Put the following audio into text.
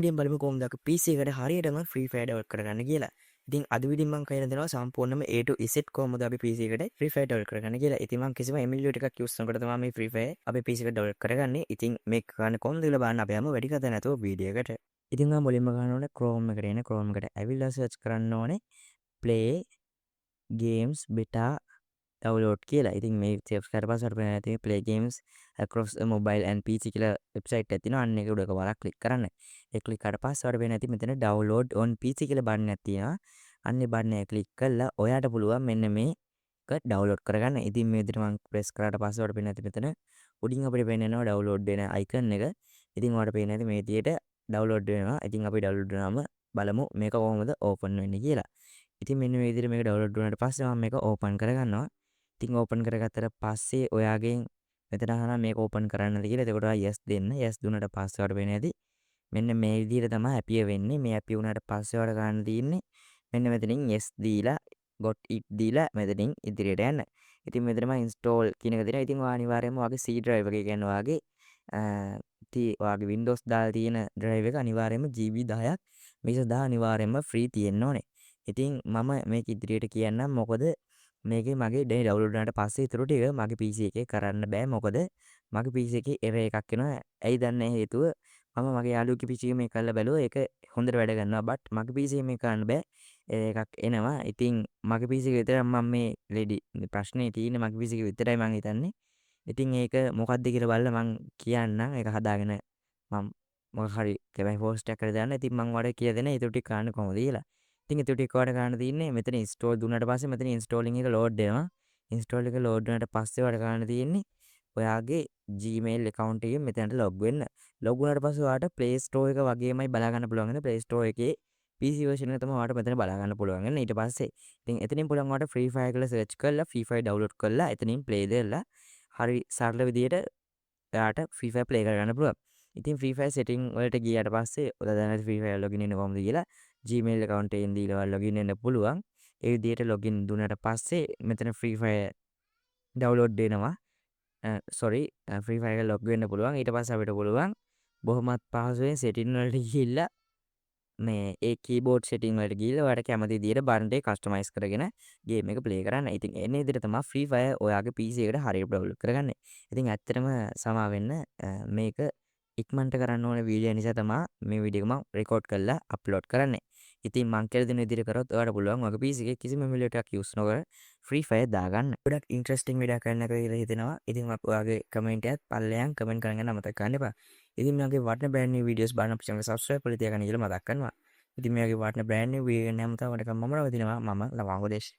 ඉතින් බලමු කොහොමද අපි PC එකට හරියටම Free Fire download කරගන්න කියලා. ඉතින් අද වීඩියෝෙන් මම කියලා දෙනවා සම්පූර්ණයෙන්ම A to Z කොහොමද අපි PC එකට Free Fire download කරගන්න කියලා. ඉතින් මම කිසිම emulator එකක් use කරනකොට තමයි මේ Free Fire අපේ PC එකට download කරගන්නේ. ඉතින් මේක කරන්න කොහොමද කියලා බලන්න අපි යමු වැඩි කතා නැතුව වීඩියෝ එකට. ඉතින් මම මුලින්ම ගන්න ඕනේ Chrome එකට එන්න. Chrome එකට ඇවිල්ලා search කරන්න ඕනේ play games beta download කියලා. ඉතින් මේ search කරලා පස්සේ අපිට පේනවා තියෙන්නේ play games across a mobile and PC කියලා වෙබ්සයිට් එකක් තියෙනවා. අන්න ඒක උඩ එකපාරක් ක්ලික් කරන්න. ඒ ක්ලික් කරලා පස්සේ අපිට පේනවා ඇති මෙතන download on PC කියලා බටන් එකක් තියෙනවා. අන්න ඒ බටන් එක ක්ලික් කළා ඔයාට පුළුවන් මෙන්න මේක download කරගන්න. ඉතින් මේ විදිහට මම press කරාට පස්සේ අපිට පේනවා ඇති මෙතන උඩින් අපිට පේනවා download වෙන icon එක. ඉතින් ඔයාලට පේනවා ඇති මේ විදිහට download වෙනවා. ඉතින් අපි download වුණාම බලමු මේක කොහොමද open වෙන්නේ කියලා. ඉතින් මෙන්න මේ විදිහට මේක download වුණාට පස්සේ මම මේක open කරගන්නවා. ඉතින් ඕපන් කරගත්තට පස්සේ ඔයාගෙන් මෙතන අහනවා මේක ඕපන් කරන්නද කියලා. එතකොට ඔයා yes දෙන්න. yes දුන්නට පස්සේ ඔයාලට වෙන්නේ නැති මෙන්න මේ විදිහට තමයි appear වෙන්නේ. මේ appear වුණාට පස්සේ ඔයාලට ගන්න තියෙන්නේ මෙන්න මෙතනින් yes දීලා got it දීලා මෙතනින් ඉදිරියට යන්න. ඉතින් මෙතනම install කියන එක දෙනවා. ඉතින් ඔයා අනිවාර්යයෙන්ම ඔයාගේ C drive එක කියන්නේ ඔයාගේ ඔයාගේ Windows දාලා තියෙන drive එක අනිවාර්යයෙන්ම GB 10ක් මේක සදා අනිවාර්යයෙන්ම free තියෙන්න ඕනේ. ඉතින් මම මේක ඉදිරියට කියන්නම් මොකද මේකේ මගේ දැන් ඩවුන්ලෝඩ් වුණාට පස්සේ ඊටු ටික මගේ PC එකේ කරන්න බෑ මොකද මගේ PC එකේ error එකක් එනවා. ඇයි දන්නේ හේතුව මම මගේ යාළුවෙකුගේ PC එක මේක කරලා බැලුවා ඒක හොඳට වැඩ කරනවා බට් මගේ PC එකේ මේක කරන්න බෑ. error එකක් එනවා. ඉතින් මගේ PC එක විතරයි මම මේ රෙඩි ප්‍රශ්නේ තියෙන්නේ මගේ PC එක විතරයි මම හිතන්නේ. ඉතින් ඒක මොකක්ද කියලා බලලා මම කියන්නම් ඒක හදාගෙන මම මොකක් හරි කැමයි පෝස්ට් එකක් කරලා දාන්න. ඉතින් මම ඔයාලට කියලා දෙන්න ඊටු ටික කරන්න කොහොමද කියලා. ඉතින් ඊටු ටික ඔයාලට කරන්න තියෙන්නේ මෙතන install දුන්නාට පස්සේ මෙතන installing එක load වෙනවා. install එක load වුණාට පස්සේ ඔයාලට කරන්න තියෙන්නේ ඔයාගේ Gmail account එකෙන් මෙතනට log වෙන්න. log වුණාට පස්සේ ඔයාලට Play Store එක වගේමයි බලා ගන්න පුළුවන් වෙන Play Store එකේ PC version එක තමයි ඔයාලට මෙතන බලා ගන්න පුළුවන් වෙන. ඊට පස්සේ ඉතින් එතනින් පුළුවන් ඔයාලට Free Fire කියලා search කරලා Free Fire download කරලා එතනින් play දෙලා හරි සරල විදියට ඔයාලට Free Fire play කරගන්න පුළුවන්. ඉතින් Free Fire setting වලට ගියාට පස්සේ ඔයාලා දැනගන්න Free Fire login වෙන්නේ කොහොමද කියලා Gmail account එකෙන් දීලා ඔයාලා login වෙන්න පුළුවන්. ඒ විදිහට login දුන්නාට පස්සේ මෙතන Free Fire download වෙනවා. Free Fire එක log වෙන්න පුළුවන්. ඊට පස්සේ අපිට පුළුවන් බොහොමත් පහසුවෙන් setting වලට ගිහිල්ලා මේ ඒ keyboard setting වලට ගිහිල්ලා ඔයාලට කැමති විදිහට බටන් එක customize කරගෙන game එක play කරන්න. ඉතින් එන්නේ විදිහට තමයි Free Fire ඔයාගේ PC එකට හරියට download කරගන්නේ. ඉතින් ඇත්තටම සමා වෙන්න මේක ඉක්මනට කරන්න ඕන වීඩියෝ නිසා තමයි මේ වීඩියෝ එක මම රෙකෝඩ් කරලා අප්ලෝඩ් කරන්නේ. ඉතින් මං කියලා දෙන විදිහට කරොත් ඔයාලට පුළුවන් ඔයාගේ PC එකේ කිසිම emulator එකක් use නොකර Free Fire දාගන්න. ගොඩක් ඉන්ටරෙස්ටිං වීඩියෝ එකක් කරන්න කියලා හිතෙනවා. ඉතින් ඔයාගේ කමෙන්ට් එකත් පල්ලෙයන් කමෙන්ට් කරන්න අමතක කරන්න එපා. ඉතින් මගේ වටින brand new videos බලන්න අපේ channel subscribe කරලා තියාගන්න කියලා මතක් කරනවා. ඉතින් මේ වගේ වටින brand new video එක නැමතා වඩ මම රවදිනවා මම ලවංගෝදේශ